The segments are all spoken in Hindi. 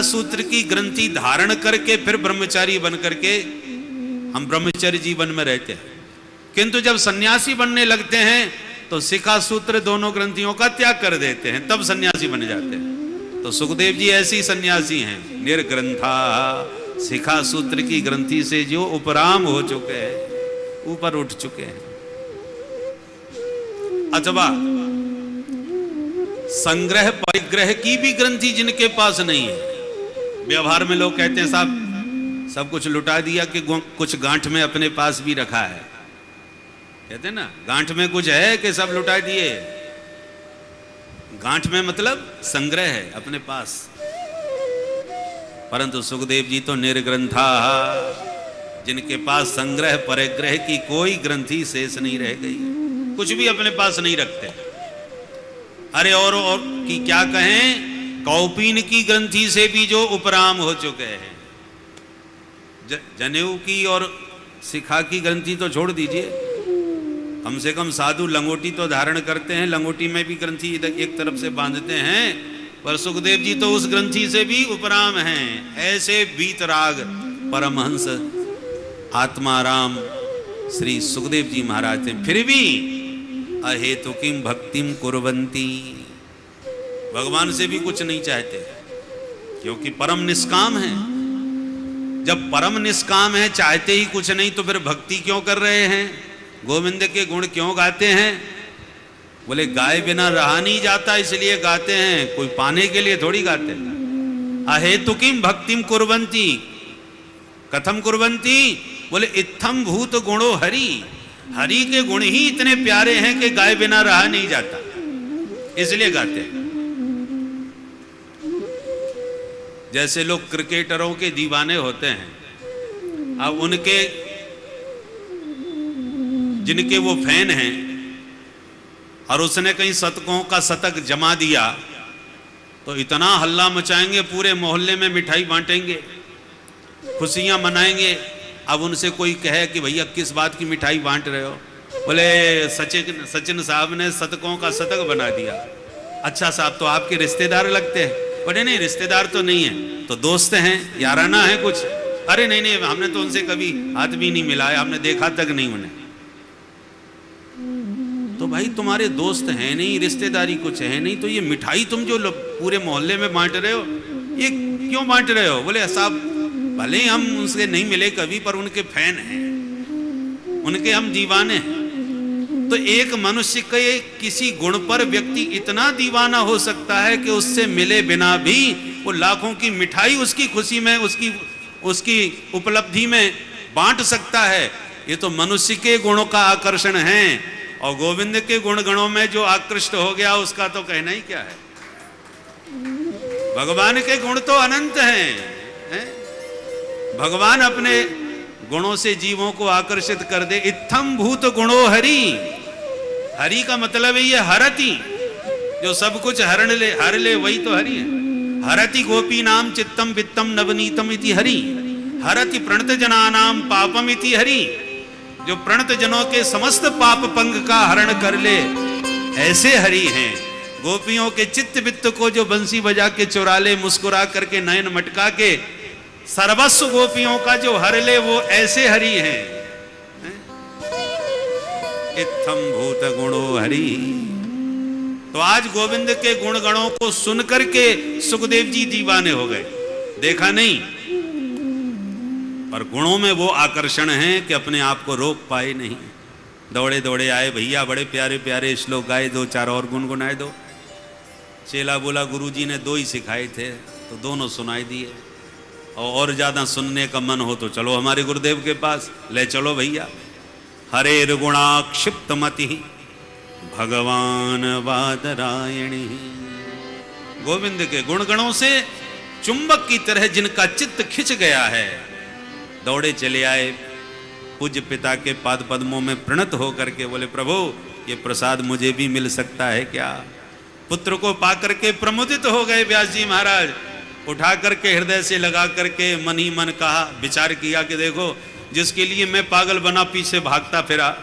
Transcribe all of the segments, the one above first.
सूत्र की ग्रंथि धारण करके फिर ब्रह्मचारी बन करके हम ब्रह्मचर्य जीवन में रहते हैं, किंतु जब सन्यासी बनने लगते हैं तो शिखा सूत्र दोनों ग्रंथियों का त्याग कर देते हैं, तब सन्यासी बन जाते हैं। तो सुखदेव जी ऐसे ही सन्यासी हैं, निर्ग्रंथा, शिखा सूत्र की ग्रंथि से जो उपराम हो चुके हैं, ऊपर उठ चुके हैं। अथवा संग्रह परिग्रह की भी ग्रंथि जिनके पास नहीं है, व्यवहार में लोग कहते हैं साहब सब कुछ लुटा दिया कि कुछ गांठ में अपने पास भी रखा है, कहते हैं ना गांठ में कुछ है कि सब लुटा दिए। गांठ में मतलब संग्रह है अपने पास, परंतु सुखदेव जी तो निर्ग्रंथा, जिनके पास संग्रह परिग्रह की कोई ग्रंथि शेष नहीं रह गई, कुछ भी अपने पास नहीं रखते। अरे और की क्या कहें, कौपीन की ग्रंथि से भी जो उपराम हो चुके हैं, जनेऊ की और शिखा की ग्रंथि तो छोड़ दीजिए, कम से कम साधु लंगोटी तो धारण करते हैं, लंगोटी में भी ग्रंथि एक तरफ से बांधते हैं, पर सुखदेव जी तो उस ग्रंथि से भी उपराम हैं। ऐसे बीतराग परमहंस आत्माराम श्री सुखदेव जी महाराज थे, फिर भी अहेतुकीम भक्तिम कुर्वन्ति, भगवान से भी कुछ नहीं चाहते, क्योंकि परम निष्काम है। जब परम निष्काम है, चाहते ही कुछ नहीं, तो फिर भक्ति क्यों कर रहे हैं, गोविंद के गुण क्यों गाते हैं? बोले गाए बिना रहा नहीं जाता इसलिए गाते हैं, कोई पाने के लिए थोड़ी गाते हैं। अहेतुकीम भक्तिम कुर्वन्ति, कथम कुर्वन्ति? बोले इत्थम भूत गुणो हरि, हरि के गुण ही इतने प्यारे हैं कि गाए बिना रहा नहीं जाता, इसलिए गाते हैं। जैसे लोग क्रिकेटरों के दीवाने होते हैं, अब उनके जिनके वो फैन हैं और उसने कहीं शतकों का शतक जमा दिया तो इतना हल्ला मचाएंगे, पूरे मोहल्ले में मिठाई बांटेंगे, खुशियां मनाएंगे। अब उनसे कोई कहे कि भैया किस बात की मिठाई बांट रहे हो? बोले सचिन साहब ने शतकों का शतक बना दिया। अच्छा साहब, तो आपके रिश्तेदार लगते हैं? बोले नहीं, रिश्तेदार तो नहीं है, तो दोस्त हैं, याराना है कुछ। अरे नहीं नहीं, हमने तो उनसे कभी हाथ भी नहीं मिलाया, हमने देखा तक नहीं उन्हें। तो भाई तुम्हारे दोस्त हैं नहीं, रिश्तेदारी कुछ है नहीं, तो ये मिठाई तुम जो पूरे मोहल्ले में बांट रहे हो, ये क्यों बांट रहे हो? बोले साहब भले ही हम उनसे नहीं मिले कभी, पर उनके फैन हैं, उनके हम दीवाने हैं। तो एक मनुष्य के किसी गुण पर व्यक्ति इतना दीवाना हो सकता है कि उससे मिले बिना भी वो लाखों की मिठाई उसकी खुशी में, उसकी उपलब्धि में बांट सकता है। ये तो मनुष्य के गुणों का आकर्षण है, और गोविंद के गुण गणों में जो आकृष्ट हो गया उसका तो कहना ही क्या है। भगवान के गुण तो अनंत हैं, भगवान अपने गुणों से जीवों को आकर्षित कर दे। इत्थम भूत गुणो हरि, हरि का मतलब है ये हरति, जो सब कुछ हर ले वही तो हरि है। हरति गोपी नाम चित्तम वित्तम नवनीतम इति हरि, हरति प्रणत जनानाम पापम इति हरि, जो प्रणत जनों के समस्त पाप पंग का हरण कर ले, ऐसे हरि हैं। गोपियों के चित्त वित्त को जो बंसी बजा के चुरा ले, मुस्कुरा करके नयन मटका के सर्वस्व गोपियों का जो हर ले, वो ऐसे हरि हैं। इत्थम भूत गुणो हरि। तो आज गोविंद के गुण गणों को सुन करके सुखदेव जी दीवाने हो गए, देखा नहीं, पर गुणों में वो आकर्षण है कि अपने आप को रोक पाए नहीं। दौड़े दौड़े आए, भैया बड़े प्यारे प्यारे श्लोक गाए, दो चार और गुनगुनाए दो। चेला बोला गुरुजी ने दो ही सिखाए थे, तो दोनों सुनाई दिए, और ज्यादा सुनने का मन हो तो चलो हमारे गुरुदेव के पास, ले चलो भैया। हरे गुणाक्षिप्त मति भगवान वादरायणी, गोविंद के गुणगणों से चुंबक की तरह जिनका चित्त खिंच गया है, दौड़े चले आए, पूज्य पिता के पाद पद्मों में प्रणत होकर के बोले प्रभु ये प्रसाद मुझे भी मिल सकता है क्या? पुत्र को पाकर के प्रमुदित हो गए व्यास जी महाराज, उठा करके हृदय से लगा करके मन ही मन कहा, विचार किया कि देखो जिसके लिए मैं पागल बना पीछे भागता फिरा,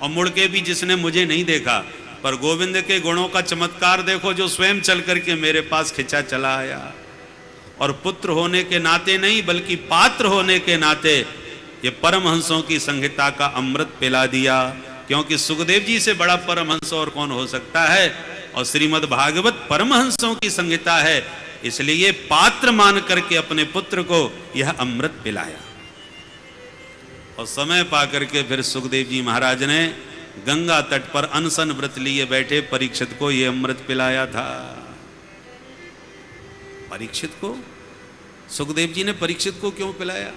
और मुड़ के भी जिसने मुझे नहीं देखा, पर गोविंद के गुणों का चमत्कार देखो जो स्वयं चल करके मेरे पास खिंचा चला आया। और पुत्र होने के नाते नहीं बल्कि पात्र होने के नाते ये परमहंसों की संहिता का अमृत पिला दिया, क्योंकि सुखदेव जी से बड़ा परमहंस और कौन हो सकता है। और श्रीमद् भागवत परमहंसों की संहिता है, इसलिए पात्र मान करके अपने पुत्र को यह अमृत पिलाया। और समय पाकर के फिर सुखदेव जी महाराज ने गंगा तट पर अनशन व्रत लिए बैठे परीक्षित को यह अमृत पिलाया था। परीक्षित को, सुखदेव जी ने परीक्षित को क्यों पिलाया?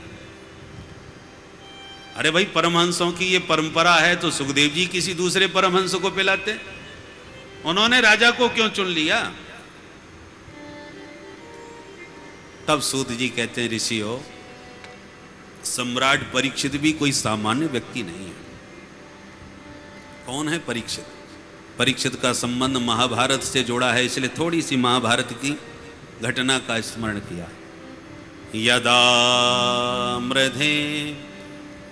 अरे भाई, परमहंसों की ये परंपरा है तो सुखदेव जी किसी दूसरे परमहंस को पिलाते, उन्होंने राजा को क्यों चुन लिया? तब सूत जी कहते हैं, ऋषि हो, सम्राट परीक्षित भी कोई सामान्य व्यक्ति नहीं है। कौन है परीक्षित? परीक्षित का संबंध महाभारत से जोड़ा है, इसलिए थोड़ी सी महाभारत की घटना का स्मरण किया। यदा मृधे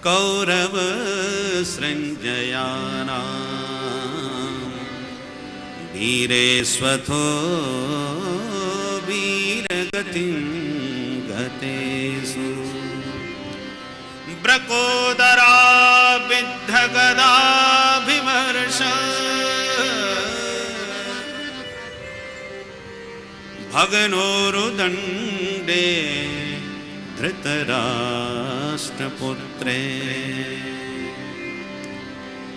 कौरव सृंजयाना वीरेश्वथो वीरगतिं गतेषु ब्रकोदरा विद्धगदाभिवर्ष भगनोरुदंडे धृतराष्ट्रपुत्रे।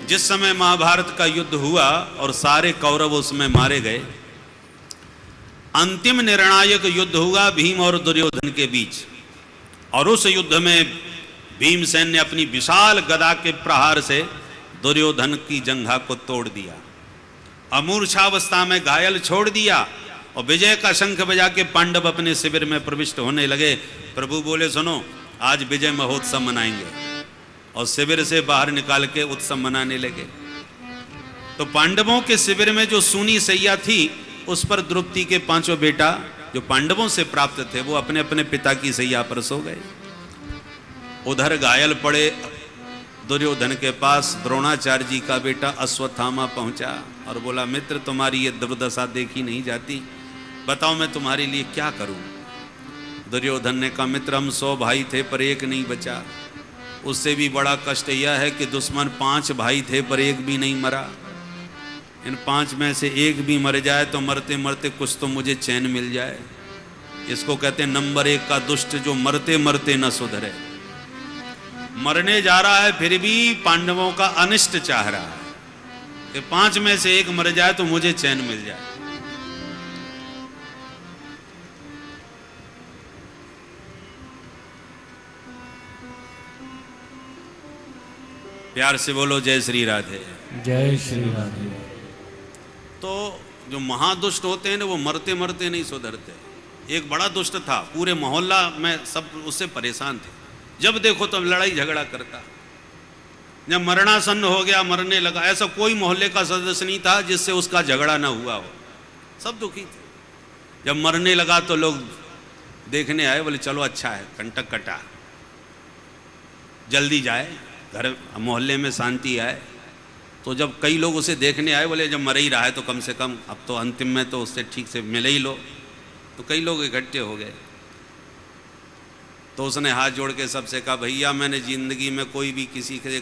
जिस समय महाभारत का युद्ध हुआ और सारे कौरव उसमें मारे गए, अंतिम निर्णायक युद्ध हुआ भीम और दुर्योधन के बीच। और उस युद्ध में भीमसेन ने अपनी विशाल गदा के प्रहार से दुर्योधन की जंघा को तोड़ दिया, अमूर्छावस्था में घायल छोड़ दिया। और विजय का शंख बजा के पांडव अपने शिविर में प्रविष्ट होने लगे। प्रभु बोले, सुनो, आज विजय महोत्सव मनाएंगे। और शिविर से बाहर निकाल के उत्सव मनाने लगे। तो पांडवों के शिविर में जो सूनी सैया थी, उस पर द्रौपदी के पांचों बेटा जो पांडवों से प्राप्त थे, वो अपने अपने पिता की सैया पर सो गए। उधर घायल पड़े दुर्योधन के पास द्रोणाचार्य जी का बेटा अश्वत्थामा पहुंचा और बोला, मित्र, तुम्हारी ये दुर्दशा देखी नहीं जाती, बताओ मैं तुम्हारे लिए क्या करूं। दुर्योधन ने कहा, मित्र, हम 100 भाई थे पर एक नहीं बचा। उससे भी बड़ा कष्ट यह है कि दुश्मन 5 भाई थे पर एक भी नहीं मरा। इन 5 में से एक भी मर जाए तो मरते मरते कुछ तो मुझे चैन मिल जाए। इसको कहते हैं नंबर 1 का दुष्ट, जो मरते मरते न सुधरे। मरने जा रहा है फिर भी पांडवों का अनिष्ट चाह रहा है कि 5 में से एक मर जाए तो मुझे चैन मिल जाए। प्यार से बोलो, जय श्री राधे। जय श्री राधे। तो जो महादुष्ट होते हैं ना, वो मरते मरते नहीं सुधरते। एक बड़ा दुष्ट था, पूरे मोहल्ला में सब उससे परेशान थे, जब देखो तब लड़ाई झगड़ा करता। जब मरणासन्न हो गया, मरने लगा, ऐसा कोई मोहल्ले का सदस्य नहीं था जिससे उसका झगड़ा ना हुआ हो, सब दुखी थे। जब मरने लगा तो लोग देखने आए, बोले चलो अच्छा है, कंटक कटा, जल्दी जाए, घर मोहल्ले में शांति आए। तो जब कई लोग उसे देखने आए, बोले जब मर ही रहा है तो कम से कम अब तो अंतिम में तो उससे ठीक से मिले ही लो। तो कई लोग इकट्ठे हो गए। तो उसने हाथ जोड़ के सबसे कहा, भैया, मैंने ज़िंदगी में कोई भी किसी के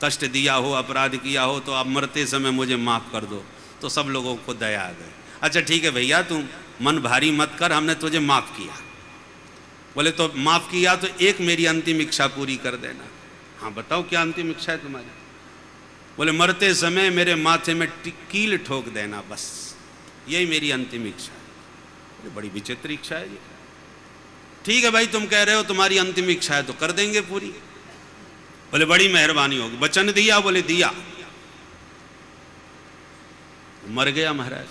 कष्ट दिया हो, अपराध किया हो, तो आप मरते समय मुझे माफ़ कर दो। तो सब लोगों को दया आ गई। अच्छा ठीक है भैया, तुम मन भारी मत कर, हमने तुझे माफ़ किया। बोले तो माफ़ किया तो एक मेरी अंतिम इच्छा पूरी कर देना। हाँ बताओ, क्या अंतिम इच्छा है तुम्हारी? बोले मरते समय मेरे माथे में कील ठोक देना, बस यही मेरी अंतिम इच्छा है। बड़ी विचित्र इच्छा है ये। ठीक है भाई, तुम कह रहे हो तुम्हारी अंतिम इच्छा है तो कर देंगे पूरी। बोले बड़ी मेहरबानी होगी। वचन दिया? बोले दिया। मर गया महाराज।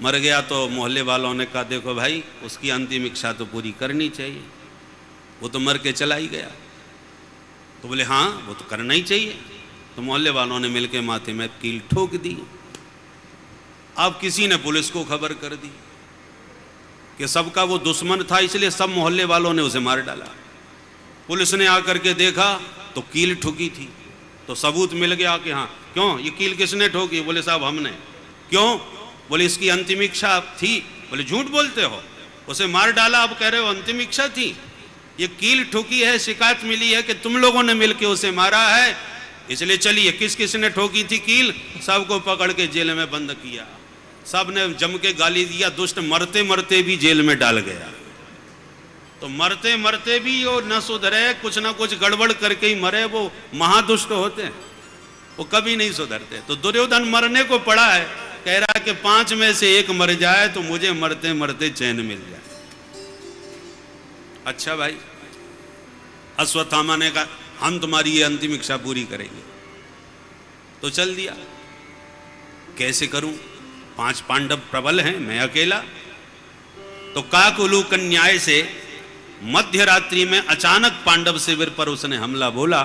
मर गया तो मोहल्ले वालों ने कहा, देखो भाई, उसकी अंतिम इच्छा तो पूरी करनी चाहिए, वो तो मर के चला ही गया। तो बोले हाँ, वो तो करना ही चाहिए। तो मोहल्ले वालों ने मिलके माथे में कील ठोक दी। अब किसी ने पुलिस को खबर कर दी कि सबका वो दुश्मन था, इसलिए सब मोहल्ले वालों ने उसे मार डाला। पुलिस ने आकर के देखा तो कील ठुकी थी, तो सबूत मिल गया कि हाँ, क्यों ये कील किसने ठोकी? बोले साहब हमने। क्यों? बोले इसकी अंतिम इच्छा थी। बोले झूठ बोलते हो, उसे मार डाला, अब कह रहे हो अंतिम इच्छा थी। ये कील ठोकी है, शिकायत मिली है कि तुम लोगों ने मिलकर उसे मारा है, इसलिए चलिए किस किस ने ठोकी थी कील, सबको पकड़ के जेल में बंद किया। सब ने जम के गाली दिया, दुष्ट मरते मरते भी जेल में डाल गया। तो मरते मरते भी वो न सुधरे, कुछ ना कुछ गड़बड़ करके ही मरे। वो महादुष्ट होते हैं, वो कभी नहीं सुधरते। तो दुर्योधन मरने को पड़ा है, कह रहा है कि 5 में से 1 मर जाए तो मुझे मरते मरते चैन मिल जाए। अच्छा भाई, अश्वत्थामा ने कहा हम तुम्हारी ये अंतिम इच्छा पूरी करेंगे। तो चल दिया। कैसे करूं, 5 पांडव प्रबल हैं, मैं अकेला। तो काकुलूकन न्याय से मध्य रात्रि में अचानक पांडव शिविर पर उसने हमला बोला।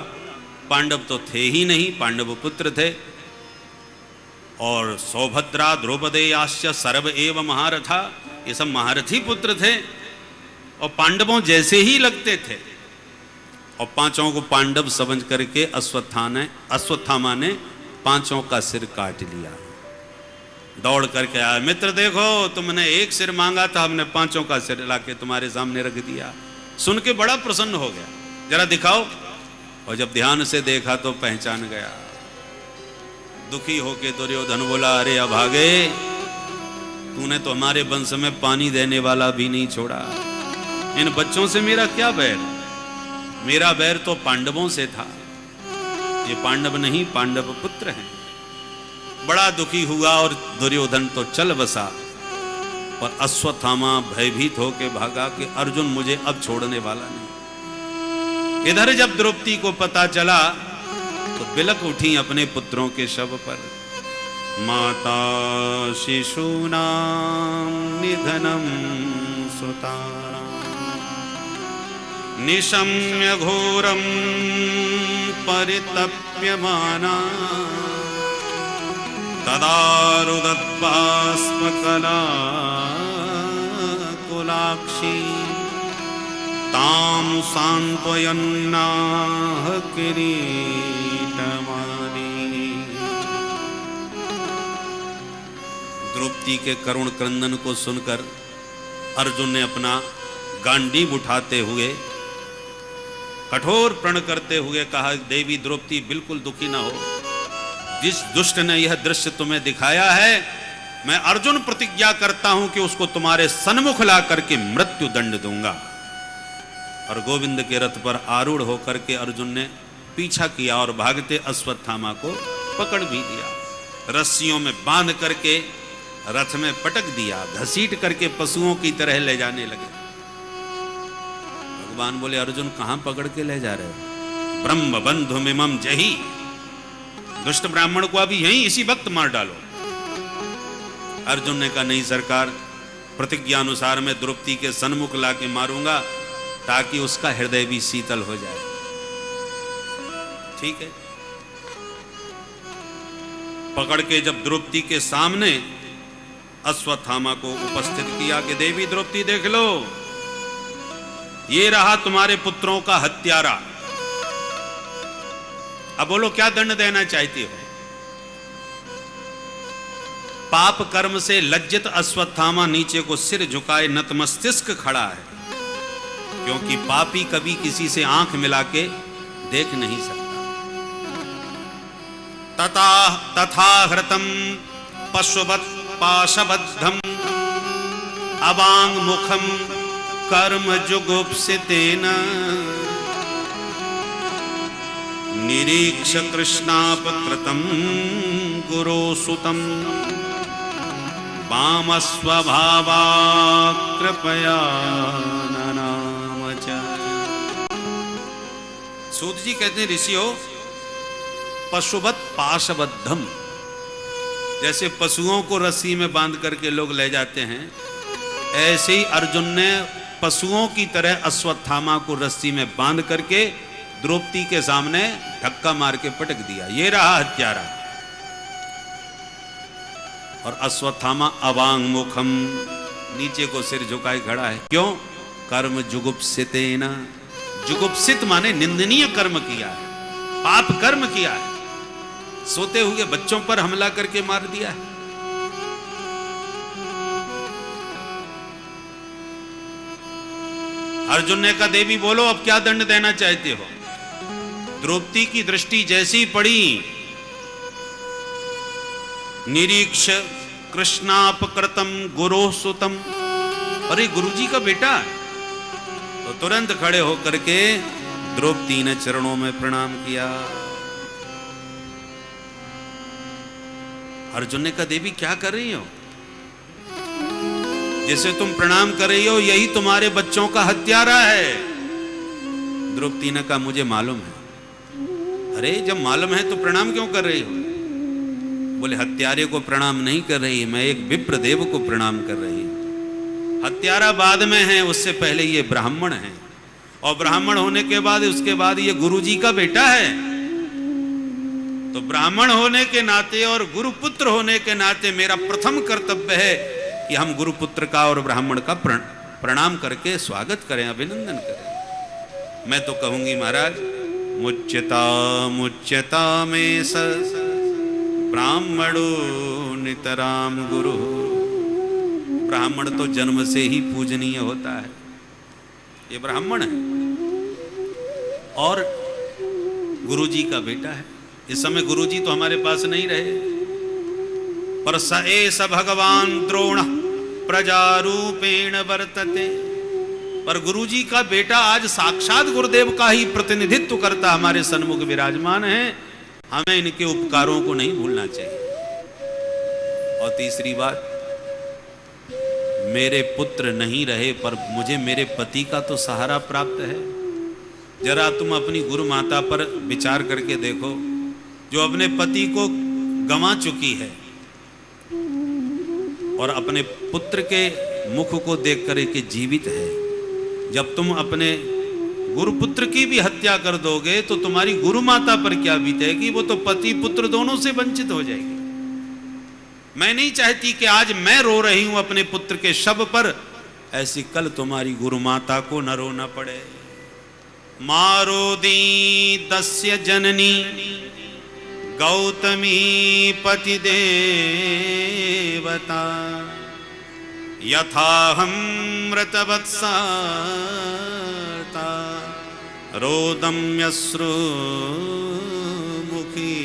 पांडव तो थे ही नहीं, पांडव पुत्र थे। और सौभद्रा द्रौपदेयाश्च सर्व एव महारथा, ये सब महारथी पुत्र थे और पांडवों जैसे ही लगते थे। और 5 को पांडव समझ करके अश्वत्थामा ने 5 का सिर काट लिया। दौड़ करके आया, मित्र देखो तुमने 1 सिर मांगा था, हमने 5 का सिर लाके तुम्हारे सामने रख दिया। सुन के बड़ा प्रसन्न हो गया, जरा दिखाओ। और जब ध्यान से देखा तो पहचान गया। दुखी होके दुर्योधन बोला, अरे अभागे, तूने तो हमारे वंश में पानी देने वाला भी नहीं छोड़ा। इन बच्चों से मेरा क्या बैर? मेरा बैर तो पांडवों से था। ये पांडव नहीं, पांडव पुत्र हैं। बड़ा दुखी हुआ और दुर्योधन तो चल बसा। और अश्वत्थामा भयभीत होकर भागा कि अर्जुन मुझे अब छोड़ने वाला नहीं। इधर जब द्रौपदी को पता चला तो बिलक उठी अपने पुत्रों के शव पर। माता शिशूनां निधनम सुतानां निशम्य घोरम परितप्यमाना तदा रुदत्बाष्पकला कुलाक्षी तां सांत्वयन्नाह किरीटमाली। द्रौपदी के करुण क्रंदन को सुनकर अर्जुन ने अपना गांडीव उठाते हुए कठोर प्रण करते हुए कहा, देवी द्रौपदी बिल्कुल दुखी ना हो। जिस दुष्ट ने यह दृश्य तुम्हें दिखाया है, मैं अर्जुन प्रतिज्ञा करता हूं कि उसको तुम्हारे सन्मुख ला करके मृत्यु दंड दूंगा। और गोविंद के रथ पर आरूढ़ होकर के अर्जुन ने पीछा किया और भागते अश्वत्थामा को पकड़ भी दिया। रस्सियों में बांध करके रथ में पटक दिया, घसीट करके पशुओं की तरह ले जाने लगे। भगवान बोले, अर्जुन कहां पकड़ के ले जा रहे हो? ब्रह्म बंधु मिमम जही, दुष्ट ब्राह्मण को अभी यहीं इसी वक्त मार डालो। अर्जुन ने कहा, नहीं सरकार, प्रतिज्ञा अनुसार मैं द्रौपदी के सन्मुख लाके मारूंगा ताकि उसका हृदय भी शीतल हो जाए। ठीक है। पकड़ के जब द्रौपदी के सामने अश्वत्थामा को उपस्थित किया कि देवी द्रौपदी देख लो, ये रहा तुम्हारे पुत्रों का हत्यारा। अब बोलो क्या दंड देना चाहती हो? पाप कर्म से लज्जित अश्वत्थामा नीचे को सिर झुकाए नतमस्तिष्क खड़ा है, क्योंकि पापी कभी किसी से आंख मिला के देख नहीं सकता। तथा हृतम पशुवत् पाशबद्धम अवांग मुखम कर्म जुगुप्सितेन निरीक्ष कृष्णापकृतं गुरोसुतं वामस्वभावा कृपया ननाम च। सूत जी कहते हैं, ऋषियों, पशुवत् पाशबद्धम, जैसे पशुओं को रस्सी में बांध करके लोग ले जाते हैं, ऐसे ही अर्जुन ने पशुओं की तरह अश्वत्थामा को रस्सी में बांध करके द्रौपदी के सामने धक्का मार के पटक दिया। ये रहा हत्यारा। और अश्वत्थामा अवांग मुखम, नीचे को सिर झुकाए खड़ा है। क्यों? कर्म जुगुप्सितेन, जुगुप्सित माने निंदनीय कर्म किया है, पाप कर्म किया है, सोते हुए बच्चों पर हमला करके मार दिया है। अर्जुन ने कहा देवी बोलो अब क्या दंड देना चाहते हो। द्रौपदी की दृष्टि जैसी पड़ी, निरीक्ष कृष्णापकृतम गुरोः सुतम, अरे गुरुजी का बेटा है। तो तुरंत खड़े होकर के द्रौपदी ने चरणों में प्रणाम किया। अर्जुन ने कहा देवी क्या कर रही हो, जिसे तुम प्रणाम कर रही हो यही तुम्हारे बच्चों का हत्यारा है। द्रौपदी ने कहा मुझे मालूम है। अरे जब मालूम है तो प्रणाम क्यों कर रही हो। बोले हत्यारे को प्रणाम नहीं कर रही, मैं एक विप्र देव को प्रणाम कर रही हूं। हत्यारा बाद में है, उससे पहले ये ब्राह्मण है, और ब्राह्मण होने के बाद उसके बाद ये गुरुजी का बेटा है। तो ब्राह्मण होने के नाते और गुरुपुत्र होने के नाते मेरा प्रथम कर्तव्य है कि हम गुरुपुत्र का और ब्राह्मण का प्रणाम करके स्वागत करें, अभिनंदन करें। मैं तो कहूंगी महाराज मुच्यता में स ब्राह्मणो नितराम गुरु। ब्राह्मण तो जन्म से ही पूजनीय होता है, ये ब्राह्मण है और गुरुजी का बेटा है। इस समय गुरुजी तो हमारे पास नहीं रहे, पर स एष भगवान द्रोण प्रजारूपेण वर्तते। पर गुरुजी का बेटा आज साक्षात गुरुदेव का ही प्रतिनिधित्व करता हमारे सन्मुख विराजमान है। हमें इनके उपकारों को नहीं भूलना चाहिए। और तीसरी बात, मेरे पुत्र नहीं रहे पर मुझे मेरे पति का तो सहारा प्राप्त है। जरा तुम अपनी गुरु माता पर विचार करके देखो, जो अपने पति को गंवा चुकी है और अपने पुत्र के मुख को देख कर के जीवित है। जब तुम अपने गुरुपुत्र की भी हत्या कर दोगे तो तुम्हारी गुरु माता पर क्या बीतेगी, वो तो पति पुत्र दोनों से वंचित हो जाएगी। मैं नहीं चाहती कि आज मैं रो रही हूं अपने पुत्र के शव पर, ऐसी कल तुम्हारी गुरु माता को न रोना पड़े। मारोदी दस्य जननी गौतमी पति देवता यथाहं मृतवत्सा रोदम यश्रु मुखी।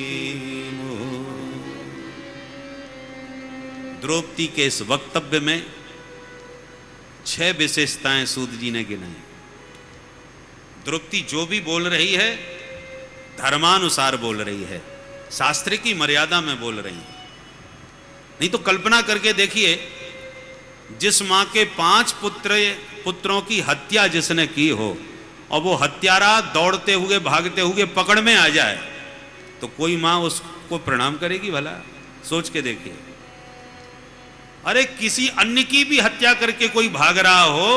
द्रौपदी के इस वक्तव्य में 6 विशेषताएं सूत जी ने गिनाई। द्रौपदी जो भी बोल रही है धर्मानुसार बोल रही है, शास्त्र की मर्यादा में बोल रही है। नहीं तो कल्पना करके देखिए, जिस मां के 5 पुत्रों की हत्या जिसने की हो और वो हत्यारा दौड़ते हुए भागते हुए पकड़ में आ जाए, तो कोई मां उसको प्रणाम करेगी भला? सोच के देखिए। अरे किसी अन्य की भी हत्या करके कोई भाग रहा हो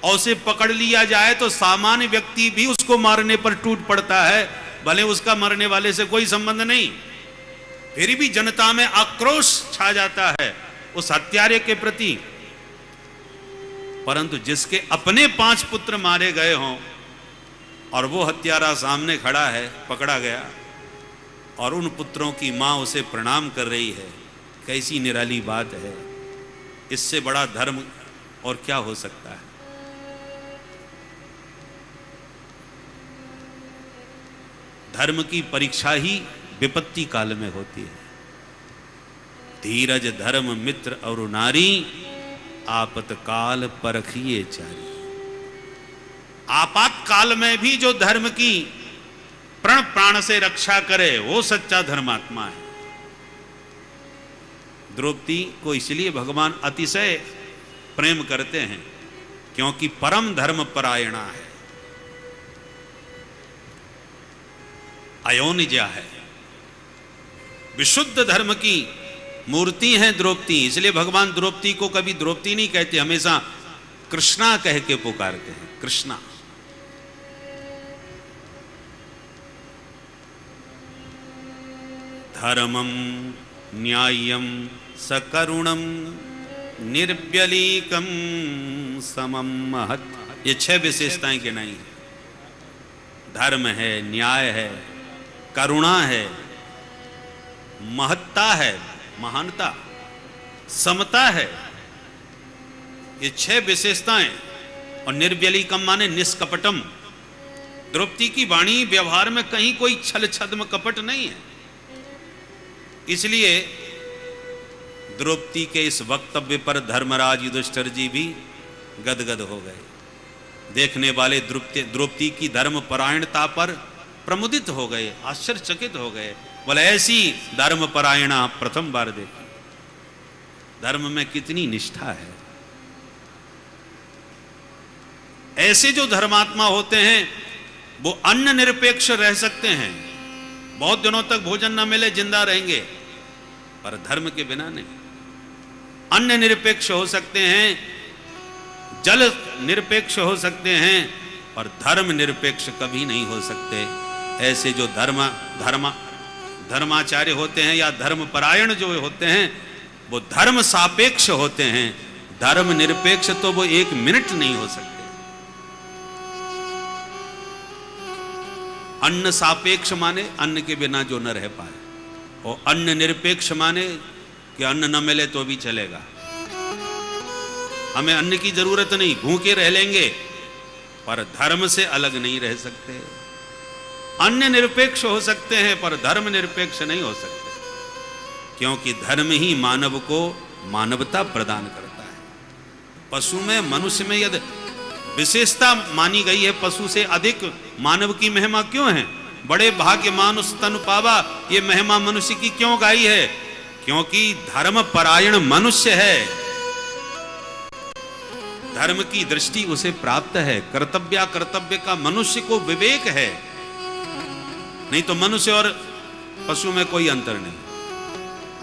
और उसे पकड़ लिया जाए तो सामान्य व्यक्ति भी उसको मारने पर टूट पड़ता है, भले उसका मरने वाले से कोई संबंध नहीं, फिर भी जनता में आक्रोश छा जाता है उस हत्यारे के प्रति। परंतु जिसके अपने 5 पुत्र मारे गए हों और वो हत्यारा सामने खड़ा है, पकड़ा गया, और उन पुत्रों की मां उसे प्रणाम कर रही है, कैसी निराली बात है। इससे बड़ा धर्म और क्या हो सकता है। धर्म की परीक्षा ही विपत्ति काल में होती है। धीरज धर्म मित्र और नारी आपतकाल परखिए चारी। आपातकाल में भी जो धर्म की प्रण प्राण से रक्षा करे वो सच्चा धर्मात्मा है। द्रौपदी को इसलिए भगवान अतिशय प्रेम करते हैं क्योंकि परम धर्म परायणा है, अयोनिजा है, विशुद्ध धर्म की मूर्ति है द्रौपदी। इसलिए भगवान द्रौपदी को कभी द्रौपदी नहीं कहते, हमेशा कृष्णा कह के पुकारते हैं, कृष्णा। धर्मम न्याय्यम सकरुणम निर्व्यलीकम समम महत्, ये 6 विशेषताएं गिनाई है। धर्म है, न्याय है, करुणा है, महत्ता है, महानता, समता है। ये 6 विशेषताएं और निर्व्यलीकम माने निष्कपटम। द्रौपदी की वाणी व्यवहार में कहीं कोई छल छद्म कपट नहीं है। इसलिए द्रौपदी के इस वक्तव्य पर धर्मराज युधिष्ठिर जी भी गदगद हो गए। देखने वाले द्रौपदी की धर्म परायणता पर प्रमुदित हो गए, आश्चर्यचकित हो गए। बोले ऐसी धर्म परायणा प्रथम बार देखी। धर्म में कितनी निष्ठा है। ऐसे जो धर्मात्मा होते हैं वो अन्न निरपेक्ष रह सकते हैं, बहुत दिनों तक भोजन न मिले जिंदा रहेंगे, पर धर्म के बिना नहीं। अन्न निरपेक्ष हो सकते हैं, जल निरपेक्ष हो सकते हैं, पर धर्म निरपेक्ष कभी नहीं हो सकते। ऐसे जो धर्माचार्य होते हैं या धर्मपरायण जो होते हैं वो धर्म सापेक्ष होते हैं। धर्म निरपेक्ष तो वो एक मिनट नहीं हो सकते। अन्न सापेक्ष माने अन्न के बिना जो न रह पाए, और अन्न निरपेक्ष माने कि अन्न न मिले तो भी चलेगा, हमें अन्न की जरूरत नहीं, भूखे रह लेंगे, पर धर्म से अलग नहीं रह सकते। अन्न निरपेक्ष हो सकते हैं पर धर्म निरपेक्ष नहीं हो सकते, क्योंकि धर्म ही मानव को मानवता प्रदान करता है। पशु में मनुष्य में यदि विशेषता मानी गई है, पशु से अधिक मानव की महिमा क्यों है? बड़े भाग्य मानुष तनु पावा, ये महिमा मनुष्य की क्यों गाई है? क्योंकि धर्म परायण मनुष्य है, धर्म की दृष्टि उसे प्राप्त है। कर्तव्य का मनुष्य को विवेक है, नहीं तो मनुष्य और पशु में कोई अंतर नहीं।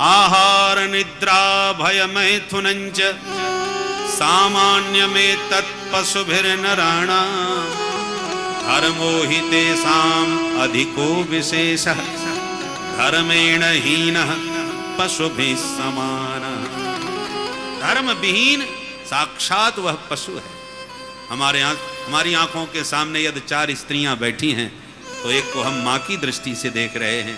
आहार निद्रा भय मैथुनंच सामान्य में तत्पशुभिर्नराणा धर्मो हि तेषाम् अधिको विशेष धर्मेण हीनः पशुभिः समानः। धर्म विहीन साक्षात वह पशु है। हमारी आंखों के सामने यदि 4 स्त्रियां बैठी हैं तो एक को हम मां की दृष्टि से देख रहे हैं,